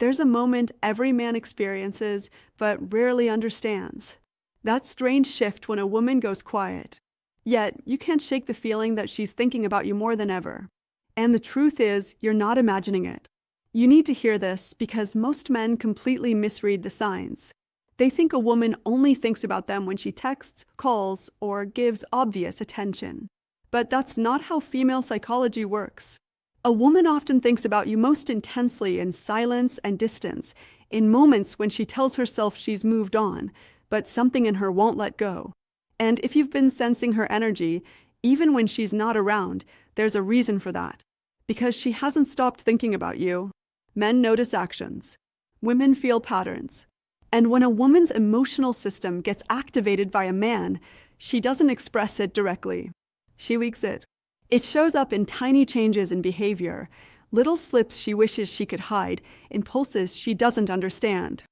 There's a moment every man experiences but rarely understands. That strange shift when a woman goes quiet. Yet, you can't shake the feeling that she's thinking about you more than ever. And the truth is, you're not imagining it. You need to hear this because most men completely misread the signs. They think a woman only thinks about them when she texts, calls, or gives obvious attention. But that's not how female psychology works. A woman often thinks about you most intensely in silence and distance, in moments when she tells herself she's moved on, but something in her won't let go. And if you've been sensing her energy, even when she's not around, there's a reason for that. Because she hasn't stopped thinking about you. Men notice actions. Women feel patterns. And when a woman's emotional system gets activated by a man, she doesn't express it directly. She leaks it. It shows up in tiny changes in behavior, little slips she wishes she could hide, impulses she doesn't understand.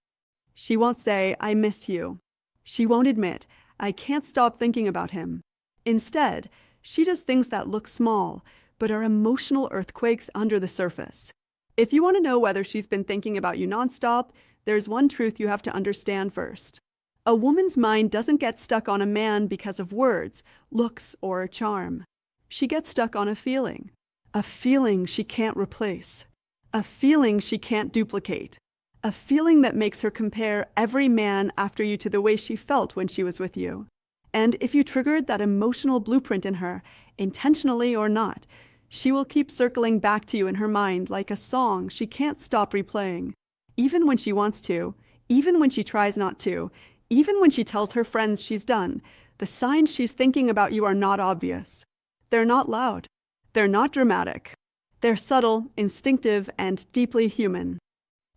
She won't say, "I miss you." She won't admit, "I can't stop thinking about him." Instead, she does things that look small, but are emotional earthquakes under the surface. If you want to know whether she's been thinking about you nonstop, there's one truth you have to understand first. A woman's mind doesn't get stuck on a man because of words, looks, or charm. She gets stuck on a feeling she can't replace, a feeling she can't duplicate, a feeling that makes her compare every man after you to the way she felt when she was with you. And if you triggered that emotional blueprint in her, intentionally or not, she will keep circling back to you in her mind like a song she can't stop replaying. Even when she wants to, even when she tries not to, even when she tells her friends she's done, the signs she's thinking about you are not obvious. They're not loud. They're not dramatic. They're subtle, instinctive, and deeply human.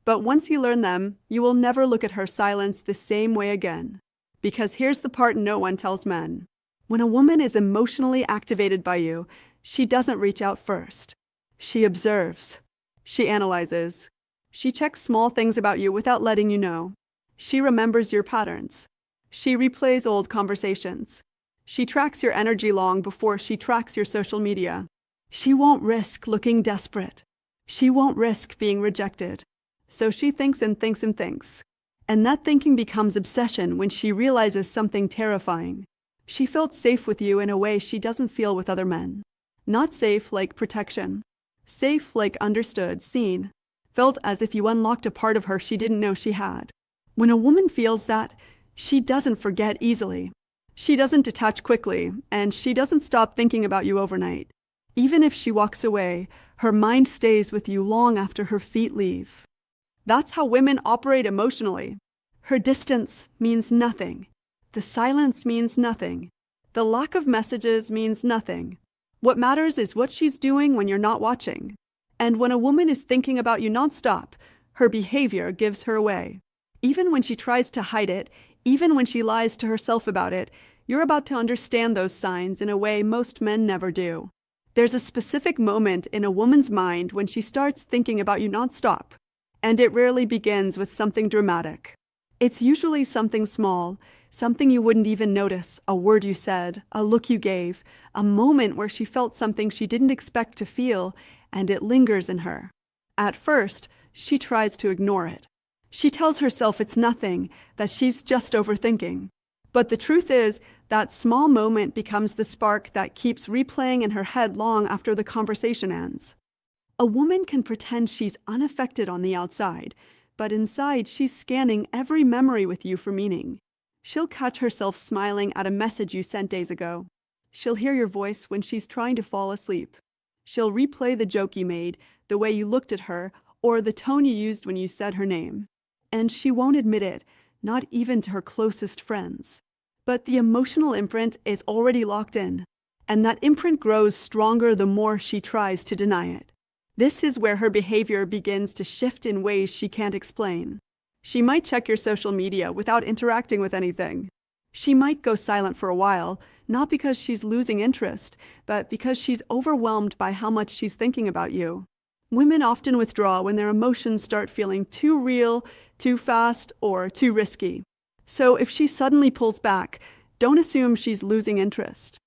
But once you learn them, you will never look at her silence the same way again. Because here's the part no one tells men. When a woman is emotionally activated by you, she doesn't reach out first. She observes. She analyzes. She checks small things about you without letting you know. She remembers your patterns. She replays old conversations. She tracks your energy long before she tracks your social media. She won't risk looking desperate. She won't risk being rejected. So she thinks and thinks and thinks. And that thinking becomes obsession when she realizes something terrifying. She felt safe with you in a way she doesn't feel with other men. Not safe like protection. Safe like understood, seen. Felt as if you unlocked a part of her she didn't know she had. When a woman feels that, she doesn't forget easily. She doesn't detach quickly, and she doesn't stop thinking about you overnight. Even if she walks away, her mind stays with you long after her feet leave. That's how women operate emotionally. Her distance means nothing. The silence means nothing. The lack of messages means nothing. What matters is what she's doing when you're not watching. And when a woman is thinking about you nonstop, her behavior gives her away. Even when she tries to hide it, even when she lies to herself about it, you're about to understand those signs in a way most men never do. There's a specific moment in a woman's mind when she starts thinking about you nonstop, and it rarely begins with something dramatic. It's usually something small, something you wouldn't even notice, a word you said, a look you gave, a moment where she felt something she didn't expect to feel, and it lingers in her. At first, she tries to ignore it. She tells herself it's nothing, that she's just overthinking. But the truth is, that small moment becomes the spark that keeps replaying in her head long after the conversation ends. A woman can pretend she's unaffected on the outside, but inside she's scanning every memory with you for meaning. She'll catch herself smiling at a message you sent days ago. She'll hear your voice when she's trying to fall asleep. She'll replay the joke you made, the way you looked at her, or the tone you used when you said her name. And she won't admit it, not even to her closest friends. But the emotional imprint is already locked in, and that imprint grows stronger the more she tries to deny it. This is where her behavior begins to shift in ways she can't explain. She might check your social media without interacting with anything. She might go silent for a while, not because she's losing interest, but because she's overwhelmed by how much she's thinking about you. Women often withdraw when their emotions start feeling too real, too fast, or too risky. So if she suddenly pulls back, don't assume she's losing interest.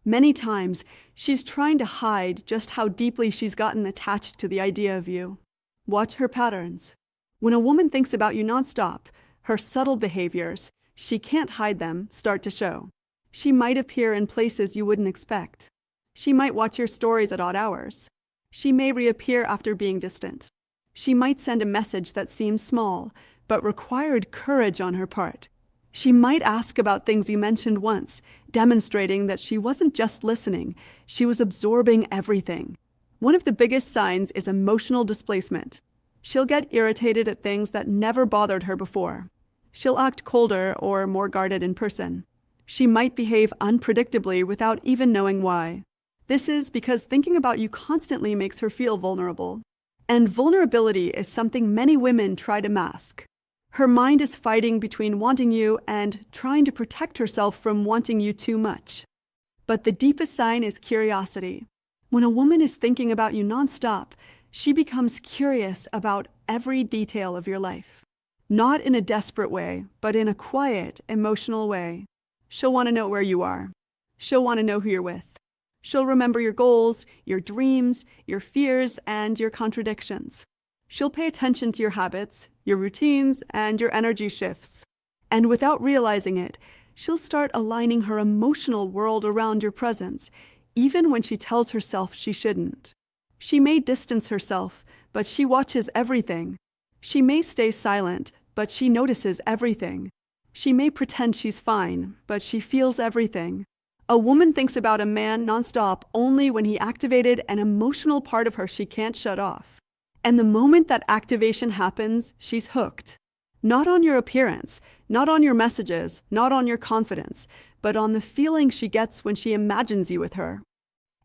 Many times, she's trying to hide just how deeply she's gotten attached to the idea of you. Watch her patterns. When a woman thinks about you nonstop, her subtle behaviors, she can't hide them, start to show. She might appear in places you wouldn't expect. She might watch your stories at odd hours. She may reappear after being distant. She might send a message that seems small, but required courage on her part. She might ask about things you mentioned once, demonstrating that she wasn't just listening, she was absorbing everything. One of the biggest signs is emotional displacement. She'll get irritated at things that never bothered her before. She'll act colder or more guarded in person. She might behave unpredictably without even knowing why. This is because thinking about you constantly makes her feel vulnerable. And vulnerability is something many women try to mask. Her mind is fighting between wanting you and trying to protect herself from wanting you too much. But the deepest sign is curiosity. When a woman is thinking about you nonstop, she becomes curious about every detail of your life. Not in a desperate way, but in a quiet, emotional way. She'll want to know where you are. She'll want to know who you're with. She'll remember your goals, your dreams, your fears, and your contradictions. She'll pay attention to your habits, your routines, and your energy shifts. And without realizing it, she'll start aligning her emotional world around your presence, even when she tells herself she shouldn't. She may distance herself, but she watches everything. She may stay silent, but she notices everything. She may pretend she's fine, but she feels everything. A woman thinks about a man nonstop only when he activated an emotional part of her she can't shut off. And the moment that activation happens, she's hooked. Not on your appearance, not on your messages, not on your confidence, but on the feeling she gets when she imagines you with her.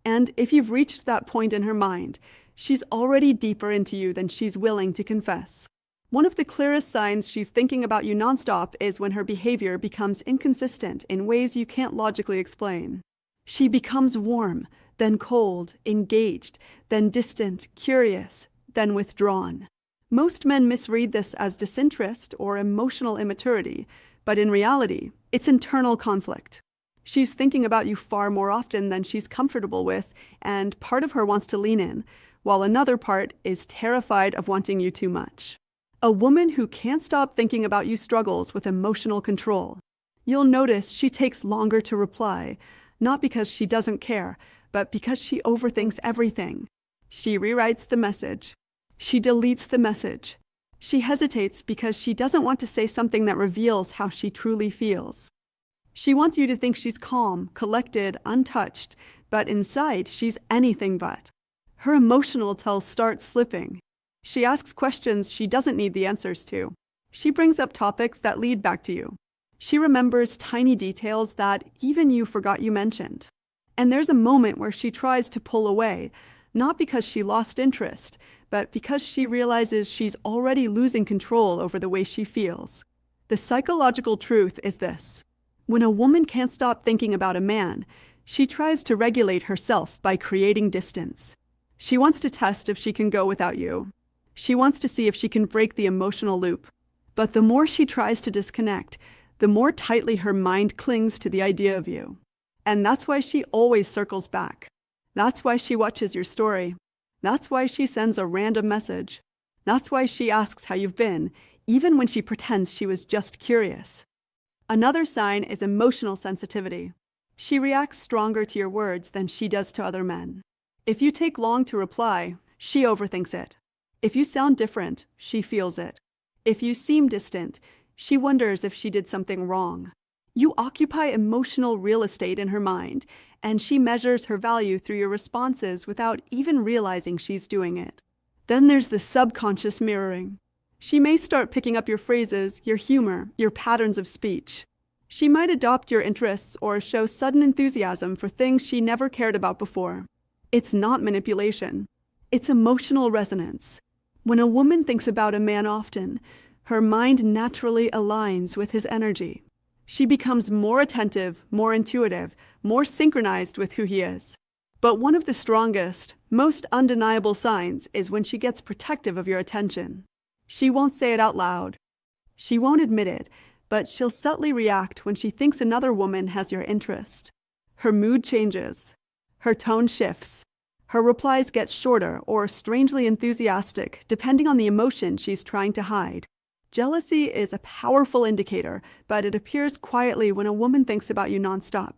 And if you've reached that point in her mind, she's already deeper into you than she's willing to confess. One of the clearest signs she's thinking about you nonstop is when her behavior becomes inconsistent in ways you can't logically explain. She becomes warm, then cold, engaged, then distant, curious, then withdrawn. Most men misread this as disinterest or emotional immaturity, but in reality, it's internal conflict. She's thinking about you far more often than she's comfortable with, and part of her wants to lean in, while another part is terrified of wanting you too much. A woman who can't stop thinking about you struggles with emotional control. You'll notice she takes longer to reply, not because she doesn't care, but because she overthinks everything. She rewrites the message. She deletes the message. She hesitates because she doesn't want to say something that reveals how she truly feels. She wants you to think she's calm, collected, untouched, but inside she's anything but. Her emotional tells start slipping. She asks questions she doesn't need the answers to. She brings up topics that lead back to you. She remembers tiny details that even you forgot you mentioned. And there's a moment where she tries to pull away, not because she lost interest, but because she realizes she's already losing control over the way she feels. The psychological truth is this. When a woman can't stop thinking about a man, she tries to regulate herself by creating distance. She wants to test if she can go without you. She wants to see if she can break the emotional loop. But the more she tries to disconnect, the more tightly her mind clings to the idea of you. And that's why she always circles back. That's why she watches your story. That's why she sends a random message. That's why she asks how you've been, even when she pretends she was just curious. Another sign is emotional sensitivity. She reacts stronger to your words than she does to other men. If you take long to reply, she overthinks it. If you sound different, she feels it. If you seem distant, she wonders if she did something wrong. You occupy emotional real estate in her mind, and she measures her value through your responses without even realizing she's doing it. Then there's the subconscious mirroring. She may start picking up your phrases, your humor, your patterns of speech. She might adopt your interests or show sudden enthusiasm for things she never cared about before. It's not manipulation. It's emotional resonance. When a woman thinks about a man often, her mind naturally aligns with his energy. She becomes more attentive, more intuitive, more synchronized with who he is. But one of the strongest, most undeniable signs is when she gets protective of your attention. She won't say it out loud. She won't admit it, but she'll subtly react when she thinks another woman has your interest. Her mood changes. Her tone shifts. Her replies get shorter or strangely enthusiastic, depending on the emotion she's trying to hide. Jealousy is a powerful indicator, but it appears quietly when a woman thinks about you nonstop.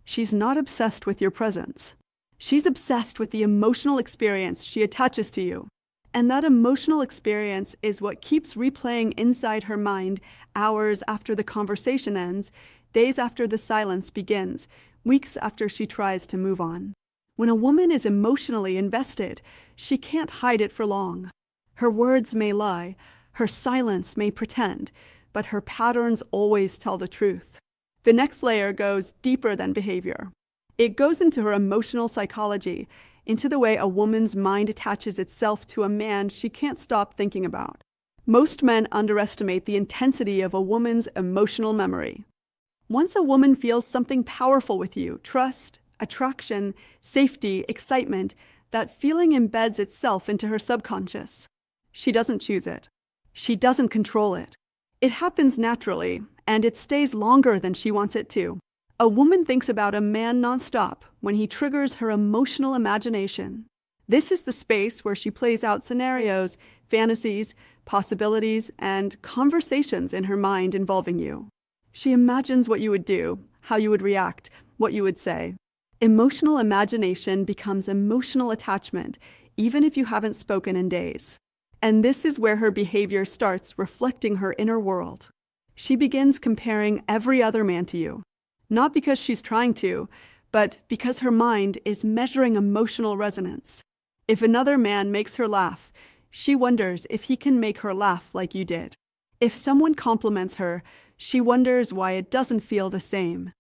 She's not obsessed with your presence. She's obsessed with the emotional experience she attaches to you. And that emotional experience is what keeps replaying inside her mind hours after the conversation ends, days after the silence begins, weeks after she tries to move on. When a woman is emotionally invested, she can't hide it for long. Her words may lie, her silence may pretend, but her patterns always tell the truth. The next layer goes deeper than behavior. It goes into her emotional psychology, into the way a woman's mind attaches itself to a man she can't stop thinking about. Most men underestimate the intensity of a woman's emotional memory. Once a woman feels something powerful with you, trust, attraction, safety, excitement, that feeling embeds itself into her subconscious. She doesn't choose it. She doesn't control it. It happens naturally, and it stays longer than she wants it to. A woman thinks about a man nonstop when he triggers her emotional imagination. This is the space where she plays out scenarios, fantasies, possibilities, and conversations in her mind involving you. She imagines what you would do, how you would react, what you would say. Emotional imagination becomes emotional attachment, even if you haven't spoken in days. And this is where her behavior starts reflecting her inner world. She begins comparing every other man to you, not because she's trying to, but because her mind is measuring emotional resonance. If another man makes her laugh, she wonders if he can make her laugh like you did. If someone compliments her, she wonders why it doesn't feel the same.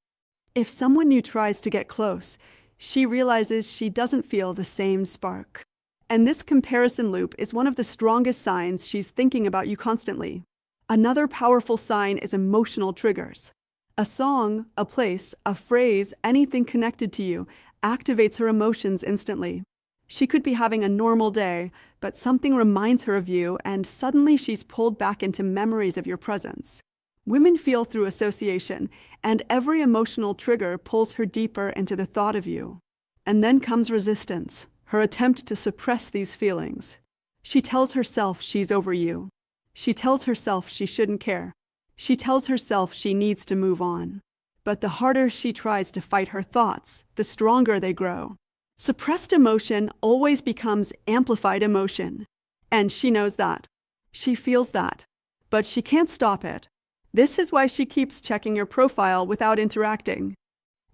If someone new tries to get close, she realizes she doesn't feel the same spark. And this comparison loop is one of the strongest signs she's thinking about you constantly. Another powerful sign is emotional triggers. A song, a place, a phrase, anything connected to you activates her emotions instantly. She could be having a normal day, but something reminds her of you, and suddenly she's pulled back into memories of your presence. Women feel through association, and every emotional trigger pulls her deeper into the thought of you. And then comes resistance, her attempt to suppress these feelings. She tells herself she's over you. She tells herself she shouldn't care. She tells herself she needs to move on. But the harder she tries to fight her thoughts, the stronger they grow. Suppressed emotion always becomes amplified emotion. And she knows that. She feels that. But she can't stop it. This is why she keeps checking your profile without interacting.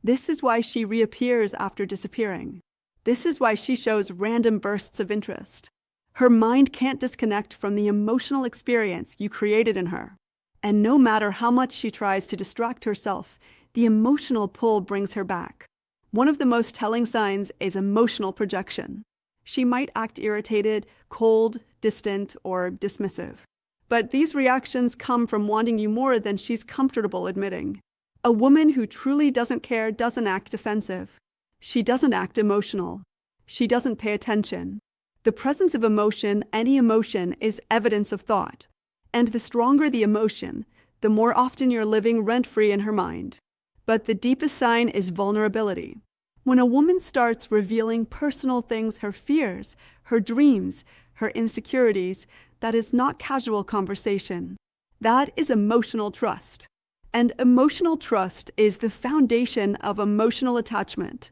This is why she reappears after disappearing. This is why she shows random bursts of interest. Her mind can't disconnect from the emotional experience you created in her. And no matter how much she tries to distract herself, the emotional pull brings her back. One of the most telling signs is emotional projection. She might act irritated, cold, distant, or dismissive. But these reactions come from wanting you more than she's comfortable admitting. A woman who truly doesn't care doesn't act defensive. She doesn't act emotional. She doesn't pay attention. The presence of emotion, any emotion, is evidence of thought. And the stronger the emotion, the more often you're living rent-free in her mind. But the deepest sign is vulnerability. When a woman starts revealing personal things, her fears, her dreams, her insecurities, that is not casual conversation. That is emotional trust. And emotional trust is the foundation of emotional attachment.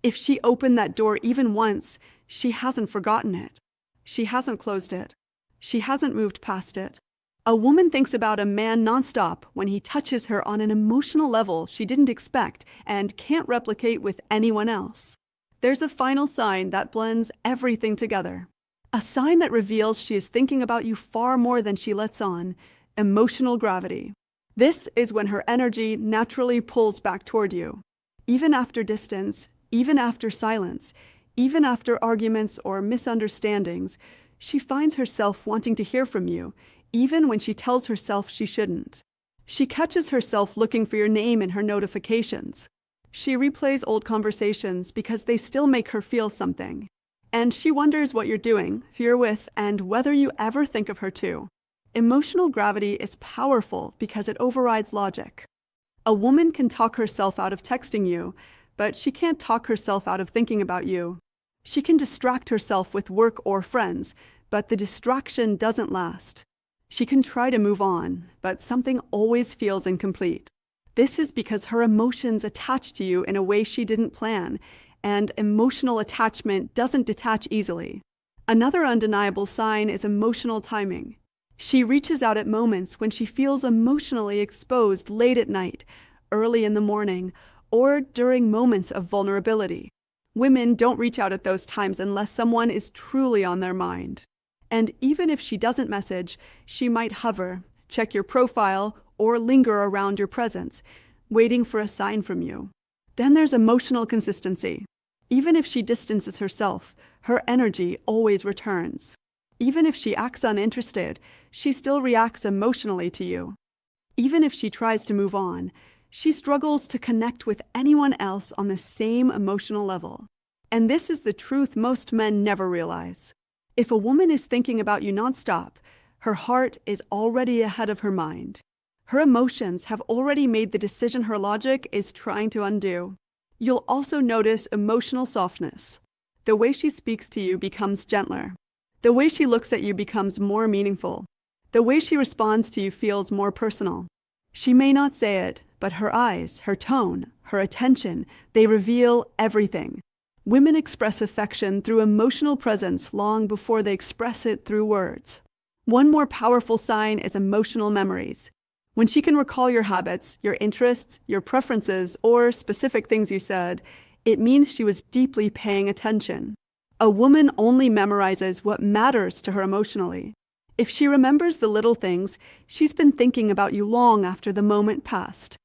If she opened that door even once, she hasn't forgotten it. She hasn't closed it. She hasn't moved past it. A woman thinks about a man nonstop when he touches her on an emotional level she didn't expect and can't replicate with anyone else. There's a final sign that blends everything together. A sign that reveals she is thinking about you far more than she lets on: emotional gravity. This is when her energy naturally pulls back toward you. Even after distance, even after silence, even after arguments or misunderstandings, she finds herself wanting to hear from you, even when she tells herself she shouldn't. She catches herself looking for your name in her notifications. She replays old conversations because they still make her feel something. And she wonders what you're doing, who you're with, and whether you ever think of her too. Emotional gravity is powerful because it overrides logic. A woman can talk herself out of texting you, but she can't talk herself out of thinking about you. She can distract herself with work or friends, but the distraction doesn't last. She can try to move on, but something always feels incomplete. This is because her emotions attach to you in a way she didn't plan, and emotional attachment doesn't detach easily. Another undeniable sign is emotional timing. She reaches out at moments when she feels emotionally exposed late at night, early in the morning, or during moments of vulnerability. Women don't reach out at those times unless someone is truly on their mind. And even if she doesn't message, she might hover, check your profile, or linger around your presence, waiting for a sign from you. Then there's emotional consistency. Even if she distances herself, her energy always returns. Even if she acts uninterested, she still reacts emotionally to you. Even if she tries to move on, she struggles to connect with anyone else on the same emotional level. And this is the truth most men never realize. If a woman is thinking about you nonstop, her heart is already ahead of her mind. Her emotions have already made the decision her logic is trying to undo. You'll also notice emotional softness. The way she speaks to you becomes gentler. The way she looks at you becomes more meaningful. The way she responds to you feels more personal. She may not say it, but her eyes, her tone, her attention, they reveal everything. Women express affection through emotional presence long before they express it through words. One more powerful sign is emotional memories. When she can recall your habits, your interests, your preferences, or specific things you said, it means she was deeply paying attention. A woman only memorizes what matters to her emotionally. If she remembers the little things, she's been thinking about you long after the moment passed.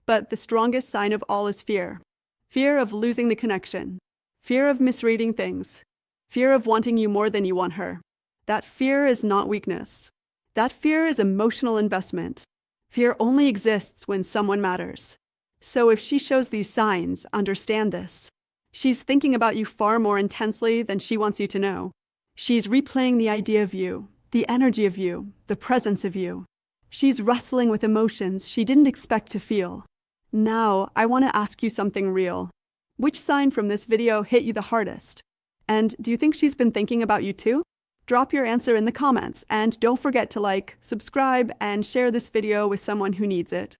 But the strongest sign of all is fear. Fear of losing the connection. Fear of misreading things. Fear of wanting you more than you want her. That fear is not weakness. That fear is emotional investment. Fear only exists when someone matters. So if she shows these signs, understand this. She's thinking about you far more intensely than she wants you to know. She's replaying the idea of you, the energy of you, the presence of you. She's wrestling with emotions she didn't expect to feel. Now, I want to ask you something real. Which sign from this video hit you the hardest? And do you think she's been thinking about you too? Drop your answer in the comments, and don't forget to like, subscribe, and share this video with someone who needs it.